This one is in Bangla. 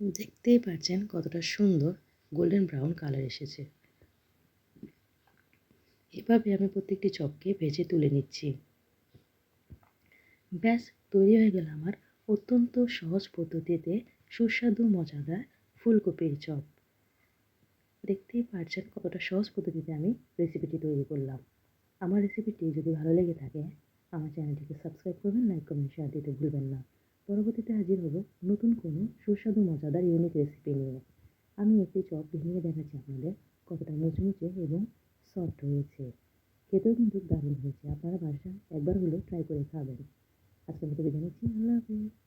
দেখতেই পাচ্ছেন কতটা সুন্দর গোল্ডেন ব্রাউন কালার এসেছে। এভাবে আমি প্রত্যেকটি চপকে ভেজে তুলে নিচ্ছি। ব্যাস তৈরি হয়ে গেল আমার অত্যন্ত সহজ পদ্ধতিতে সুস্বাদু মজাদার ফুলকপির চপ। দেখতেই পারছেন কতটা সহজ পদ্ধতিতে আমি রেসিপিটি তৈরি করলাম। আমার রেসিপিটি যদি ভালো লেগে থাকে আমার চ্যানেলটিকে সাবস্ক্রাইব করবেন, লাইক, কমেন্ট, শেয়ার দিতে ভুলবেন না। পরবর্তীতে হাজির হব নতুন কোনো সুস্বাদু মজাদার ইউনিক রেসিপি নিয়ে। আমি একটি চপ ভেঙে দেখাচ্ছি আপনাদের কতটা মুচমুচে এবং সফট হয়েছে। খেতেও কিন্তু দারুণ হয়েছে। আপনারা বাসায় একবার হলেও ট্রাই করে খাবেন। আজকের মতো বিদায় নিচ্ছি। আল্লাহ হাফেজ।